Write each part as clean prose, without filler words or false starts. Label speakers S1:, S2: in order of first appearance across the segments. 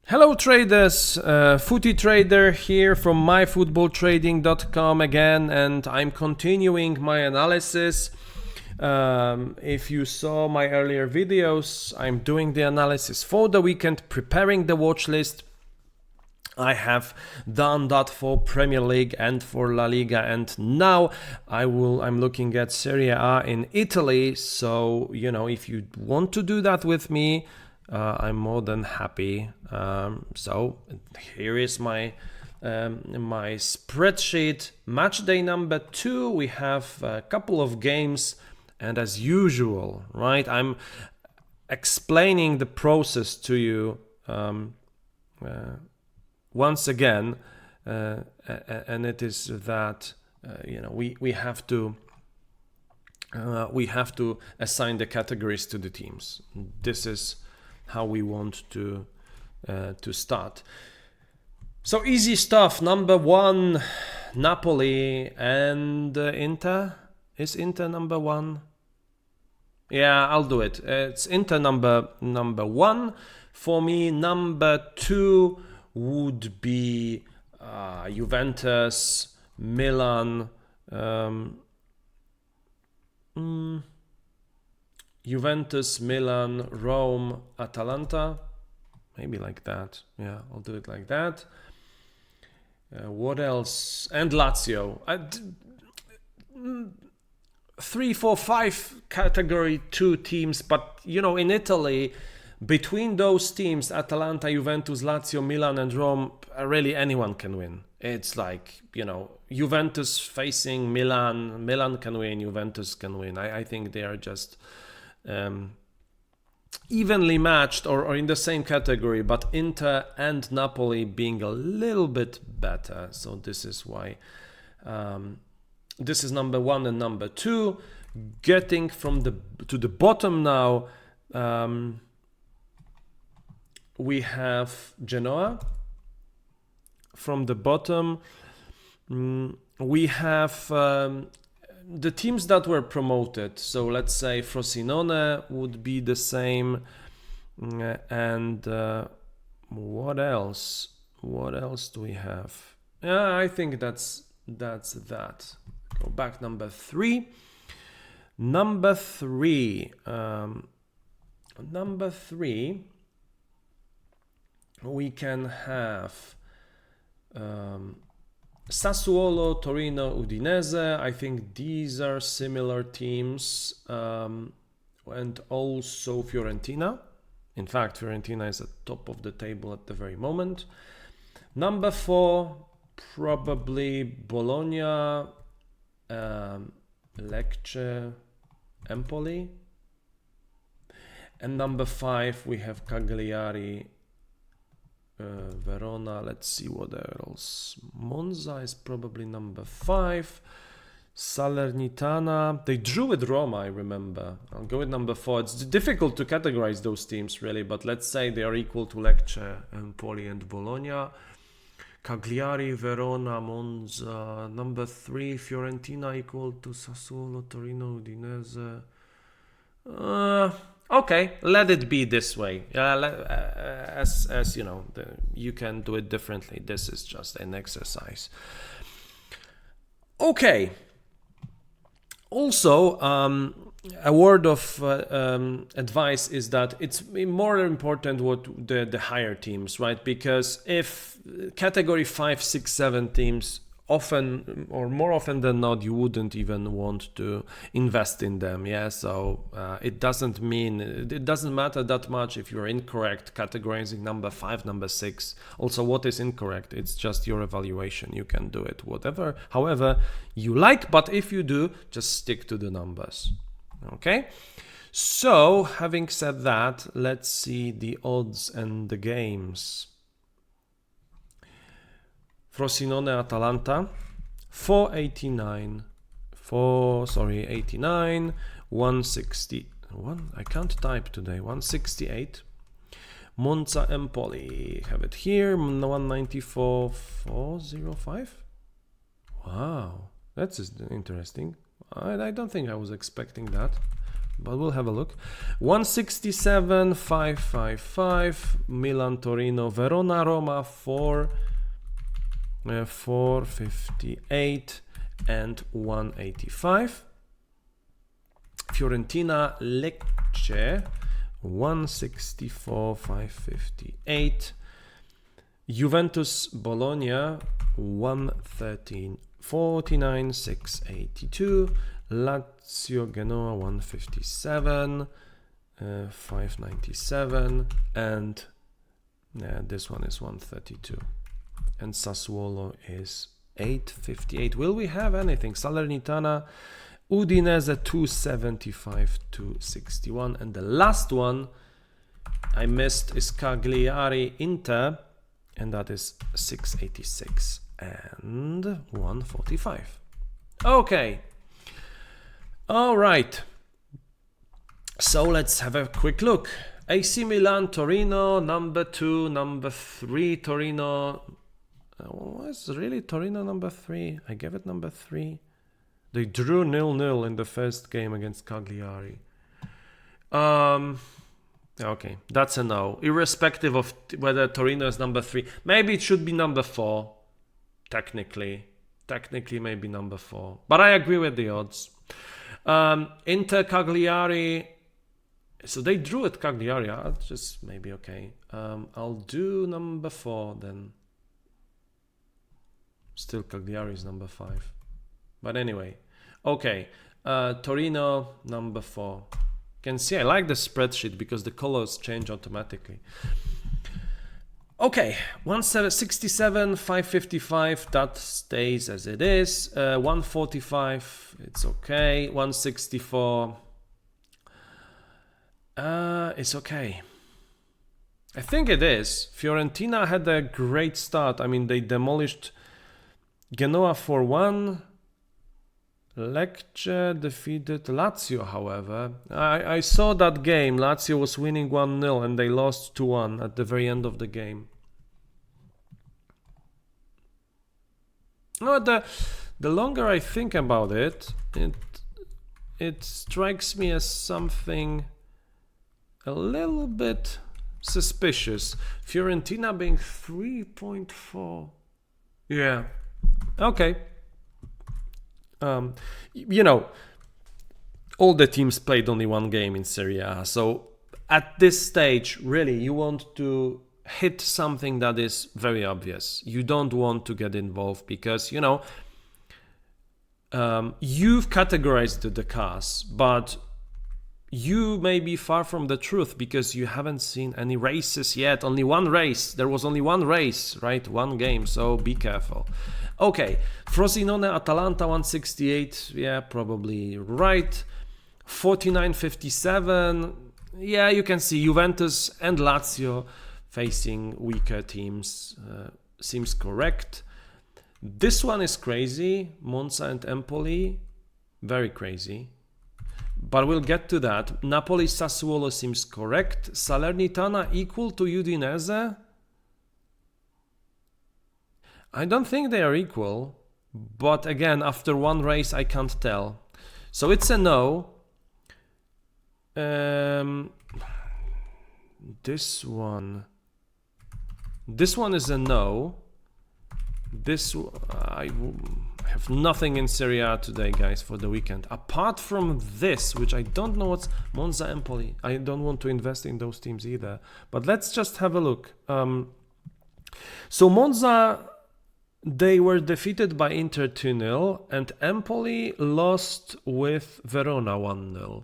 S1: Hello traders, Footy Trader here from myfootballtrading.com again, and I'm continuing my analysis. If you saw my earlier videos, I'm doing the analysis for the weekend, preparing the watch list. I have done that for Premier League and for La Liga, and now I'm looking at Serie A in Italy. So, if you want to do that with me, I'm more than happy. So here is my my spreadsheet. Match day number 2. We have a couple of games, and as usual, right? I'm explaining the process to you once again, and it is that we have to assign the categories to the teams. This is how we want to start. So easy stuff. Number 1, Napoli and Inter. Is Inter number 1? Yeah, I'll do it. It's Inter number 1 for me. Number 2 would be Juventus, Milan. Juventus, Milan, Rome, Atalanta. Maybe like that. Yeah, I'll do it like that. What else? And Lazio. 3, 4, 5 category 2 teams. But, in Italy, between those teams, Atalanta, Juventus, Lazio, Milan, and Rome, really anyone can win. It's like, Juventus facing Milan. Milan can win, Juventus can win. I think they are just evenly matched or in the same category, but Inter and Napoli being a little bit better. So this is why this is number 1 and number 2. Getting to the bottom now, we have Genoa. From the bottom, we have the teams that were promoted. So let's say Frosinone would be the same. And what else? What else do we have? I think that's that. Go back, number 3. Number 3. We can have Sassuolo, Torino, Udinese. I think these are similar teams, and also Fiorentina. In fact, Fiorentina is at top of the table at the very moment. Number 4, probably Bologna, Lecce, Empoli. And number 5, we have Cagliari, Verona. Let's see what else. Monza is probably number 5. Salernitana. They drew with Roma, I remember. I'll go with number 4. It's difficult to categorize those teams, really, but let's say they are equal to Lecce, Empoli, and Bologna. Cagliari, Verona, Monza. Number 3, Fiorentina equal to Sassuolo, Torino, Udinese. Okay, let it be this way. As you know, you can do it differently. This is just an exercise. Okay. Also, a word of advice is that it's more important what the higher teams, right? Because if category 5, 6, 7 teams, often or more often than not, you wouldn't even want to invest in them. Yeah, so it doesn't matter that much if you're incorrect categorizing number 5, number 6. Also, what is incorrect? It's just your evaluation. You can do it however you like, but if you do, just stick to the numbers. Okay. So having said that, let's see the odds and the games. Frosinone Atalanta 489 89 161. I can't type today. 168. Monza Empoli, have it here, 194 405. Wow, that's interesting. I don't think I was expecting that. but we'll have a look. 167, 555, Milan, Torino, Verona, Roma, 458 and 185. Fiorentina, Lecce, 164, 558. Juventus, Bologna, 113, 49, 682. Lazio, Genoa, 157, 597. And this one is 132. And Sassuolo is 858. Will we have anything? Salernitana, Udinese, 275, 261. And the last one I missed is Cagliari, Inter, and that is 686 and 145. Okay. All right. So let's have a quick look. AC Milan, Torino, number 2, number 3, Torino. Was really Torino number 3? I gave it number 3. They drew 0-0 in the first game against Cagliari. Okay, that's a no. Irrespective of whether Torino is number 3. Maybe it should be number 4. Technically. Technically, maybe number 4. But I agree with the odds. Inter, Cagliari. So they drew at Cagliari. I'll just maybe okay. I'll do number 4 then. Still Cagliari is number 5. But anyway, okay. Torino, number 4. You can see I like the spreadsheet because the colors change automatically. Okay, 167, 555, that stays as it is. 145, it's okay. 164, it's okay. I think it is. Fiorentina had a great start. I mean, they demolished Genoa 4-1. Lecce defeated Lazio, however. I saw that game. Lazio was winning 1-0 and they lost 2-1 at the very end of the game. No, the longer I think about it, it strikes me as something a little bit suspicious. Fiorentina being 3.4. Yeah. Okay. You know, all the teams played only one game in Serie A. So at this stage, really, you want to hit something that is very obvious. You don't want to get involved because, you know, you've categorized the cars, but you may be far from the truth because you haven't seen any races yet. Only one race. There was only one race, right? One game. So be careful. Okay, Frosinone, Atalanta, 168, yeah, probably right. 49.57, yeah, you can see Juventus and Lazio facing weaker teams, seems correct. This one is crazy, Monza and Empoli, very crazy. But we'll get to that. Napoli, Sassuolo seems correct. Salernitana equal to Udinese. I don't think they are equal, but again, after one race, I can't tell. So it's a no. This one is a no. I have nothing in Serie A today, guys, for the weekend. Apart from this, which I don't know what's Monza, Empoli. I don't want to invest in those teams either. But let's just have a look. So Monza, they were defeated by Inter 2-0 and Empoli lost with Verona 1-0.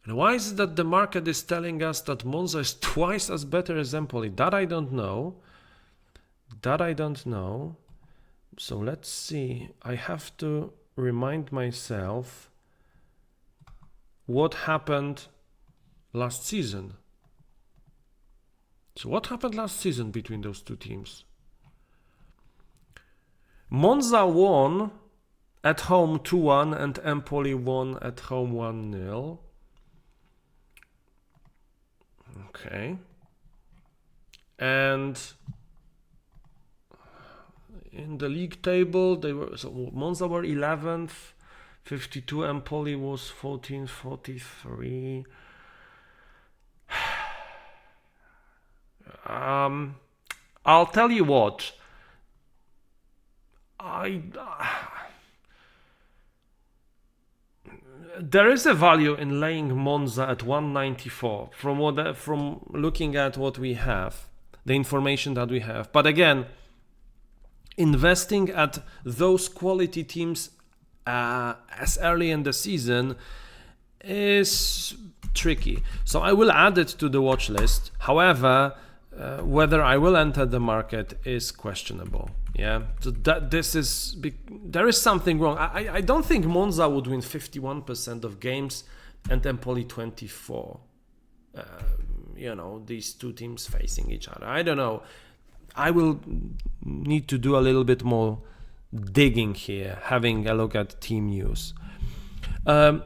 S1: And why is it that the market is telling us that Monza is twice as better as Empoli? That I don't know. So let's see. I have to remind myself what happened last season. So what happened last season between those two teams? Monza won at home 2-1 and Empoli won at home 1-0. Okay. And in the league table, Monza were 11th, 52, Empoli was 1443. I'll tell you what. There is a value in laying Monza at 194 from looking at what we have, the information that we have. But again, investing at those quality teams as early in the season is tricky. So I will add it to the watch list. However, whether I will enter the market is questionable. Yeah, so there is something wrong. I don't think Monza would win 51% of games and Empoli 24. These two teams facing each other. I don't know. I will need to do a little bit more digging here, having a look at team news. And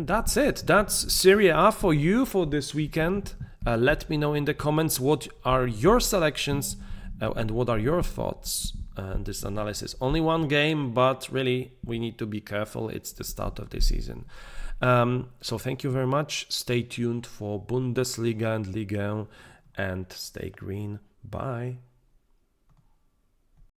S1: that's it. That's Serie A for you for this weekend. Let me know in the comments what are your selections and what are your thoughts on this analysis. Only one game, but really we need to be careful. It's the start of the season. So thank you very much. Stay tuned for Bundesliga and Liga 1 and stay green. Bye.